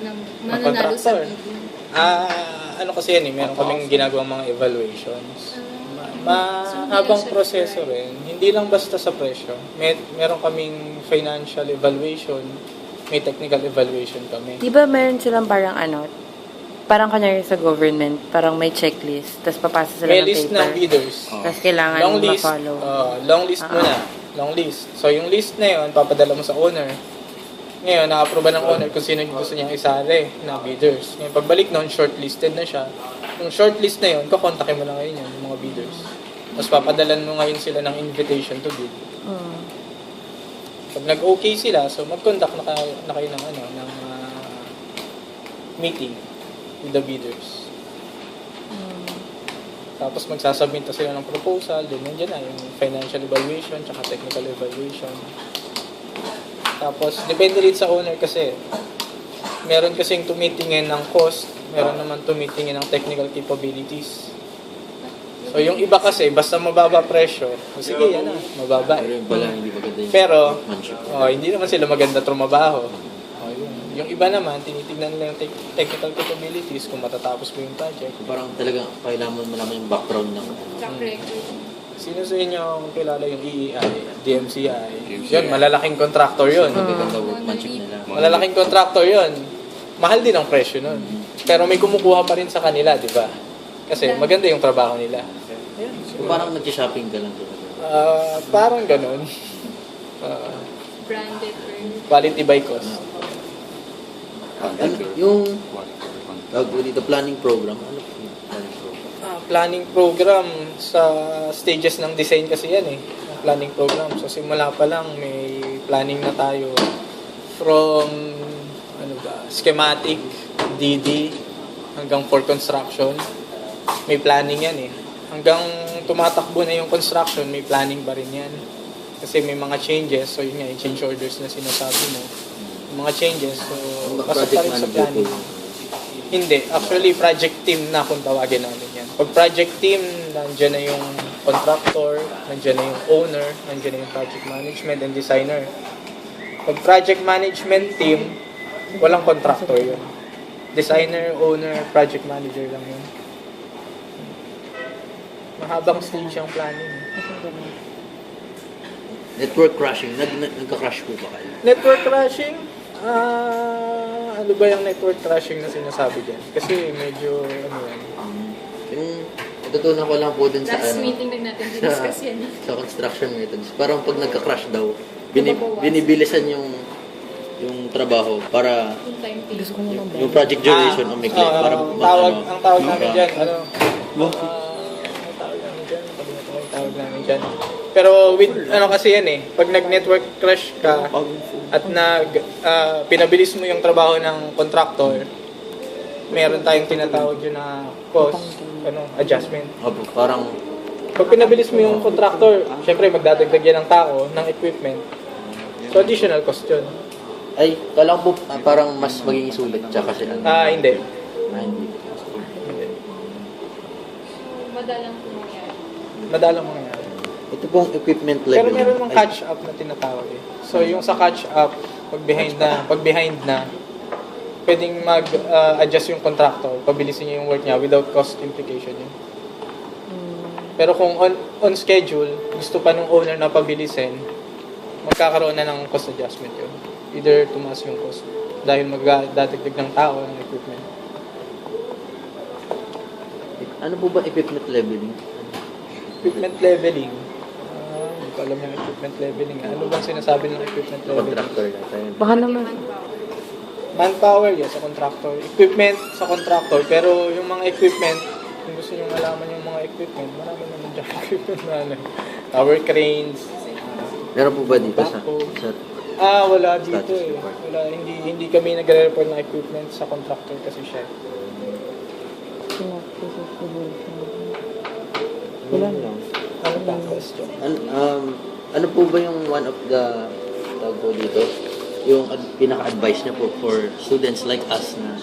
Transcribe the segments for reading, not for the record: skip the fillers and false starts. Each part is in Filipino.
ng Ng mananalo sa contractor. bidding? Ano kasi yan eh, meron kaming ginagawang mga evaluations. Mahabang proseso rin. Hindi lang basta sa presyo. Meron kaming financial evaluation, may technical evaluation kami. Di ba meron silang parang kanyari sa government, parang may checklist, tapos papasa sila May ng list paper. ng bidders. Tapos kailangan Long list. ma-follow. Long list muna. Long list. So yung list na yun, papadala mo sa owner. Ngayon, naka-aproba ng owner kung sino yung gusto niyang isali na bidders. Ngayon, pagbalik noon, shortlisted na siya. Yung shortlist na yun, kakontakin mo na ngayon yan, yung mga bidders. Tapos papadalan mo ngayon sila ng invitation to bid. Pag nag-okay sila, so mag-conduct na kayo ng, meeting with the bidders. Tapos magsasubmit na sila ng proposal, then nandiyan na yung financial evaluation, tsaka technical evaluation. Tapos, depende rin sa owner kasi. Meron kasing tumitingin ng cost, meron naman tumitingin ng technical capabilities. So, yung iba kasi, basta mababa presyo, sige, yan na, mababa Pero eh. yung pala, hindi maganda yung Pero, workmanship. hindi naman sila maganda trumabaho. Yung iba naman, tinitignan nila yung technical capabilities kung matatapos mo yung project. Parang talagang kailangan mo malaman yung background ng Track record. Sino sa inyo ang kilala yung EEI, DMCI? Yun, malalaking contractor yun. maganda workmanship nila. Malalaking contractor yun. Mahal din ang presyo nun. Pero may kumukuha pa rin sa kanila, di ba? Kasi maganda yung trabaho nila. So, parang nag-shopping ka lang doon. Parang ganun. Branded or Quality by cost. Yung tawag ko dito, planning program. Ano po yung planning program? Planning program sa stages ng design kasi yan eh. Planning program. So simula pa lang may planning na tayo from schematic, DD hanggang for construction. May planning yan eh. Hanggang tumatakbo na yung construction, may planning pa rin yan. Kasi may mga changes, so yun nga, yung change orders na sinasabi mo. Yung mga changes, so pasok pa rin sa planning. Hindi. Actually, project team na kung tawagin namin yan. Pag project team, nandiyan na yung contractor, nandiyan na yung owner, nandiyan na yung project management and designer. Pag project management team, walang contractor yun. Designer, owner, project manager lang yun. Mahabang stage yung planning. Network crashing. Nagka-crash po ba kayo? Network crashing? Ano ba yung network crashing na sinasabi dyan? Kasi medyo, yan. Yung natutunan ko lang po dun sa last meeting lang natin discuss yan. sa construction methods. Parang pag nagka-crash daw, Nababawasan. binibilisan yung trabaho para Yung timetable. Gusto ko na lang yung project duration o mikli para ang tawag namin dyan, tawag namin dyan. Pero with, kasi yan eh, pag nag-network crash ka at pinabilis mo yung trabaho ng contractor, meron tayong tinatawag yun na cost, adjustment. Opo, parang Pag pinabilis mo yung contractor, syempre magdadagdag yan ng tao, ng equipment. So additional cost yun. ay kala ko po parang mas magiging sulit siya kasi Hindi. hindi. So, madalang po mangyari. Madalang mangyayari. Ito pong equipment Pero level. meron mga catch up na tinatawag eh. So yung sa catch up, pag behind na, pwedeng mag-adjust yung contractor, pabilisin niya yung work niya without cost implication yun. Pero kung on schedule, gusto pa ng owner na pabilisin, magkakaroon na ng cost adjustment yun. Either tumaas yung cost dahil magdadagdag ng tao ng equipment. Ano po ba equipment leveling? Equipment leveling. Hindi ko alam yung equipment leveling. Ano bang sinasabi ng equipment leveling? Contractor natin. Baka naman, Manpower, yes, sa contractor. Equipment sa contractor. Pero yung mga equipment, kung gusto nyo malaman yung mga equipment, marami naman dyan equipment na tower cranes. Meron po ba dito sa Wala dito Status eh. report. Wala, hindi kami nagre-report ng equipment sa contractor kasi siya. wala lang. Ano ba ang question? ano po ba yung one of the tawag po dito? Yung pinaka-advice niya po for students like us na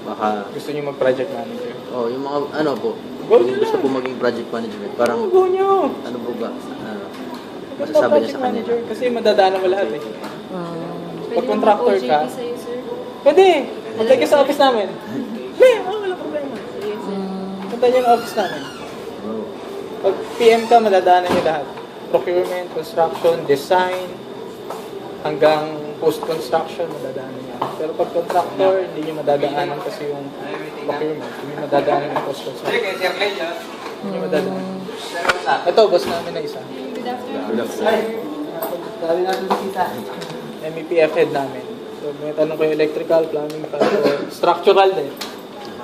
baka Gusto nyo mag-project manager? yung mga ano po Go kung nyo gusto na. po maging project management parang Go nyo! ano po ba Basta masasabi niya project sa kanila? manager kasi madadaanan mo lahat eh. Pwede Pag contractor OJT ka, sa'yo, sir. pwede. Punta kayo sa office namin. Wala problema. Punta niyo yung office namin. Oh. Pag PM ka, madadaanan niyo lahat. Procurement, construction, design, hanggang post-construction, madadaanan niyo. Pero pag contractor, hindi niyo madadaanan kasi yung procurement. Hindi niyo madadaanan yung post-construction. Hindi niyo madadaanan. Ito, boss namin na isa. Good afternoon. Good afternoon. Sabi natin si Tita. MEPF head namin. So, may tanong ko yung electrical, plumbing, structural din.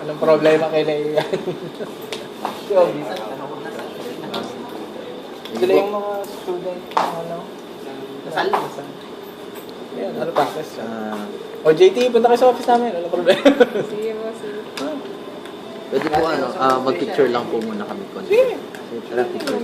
Anong problema kayo na yan? Sila yung mga student, ano? Nasal. Ayan, ano pa? O JT, punta kayo sa office namin. Walang problema. Sige po, sige. Pwede po mag-picture lang po muna kami. Sige. Tara, picture.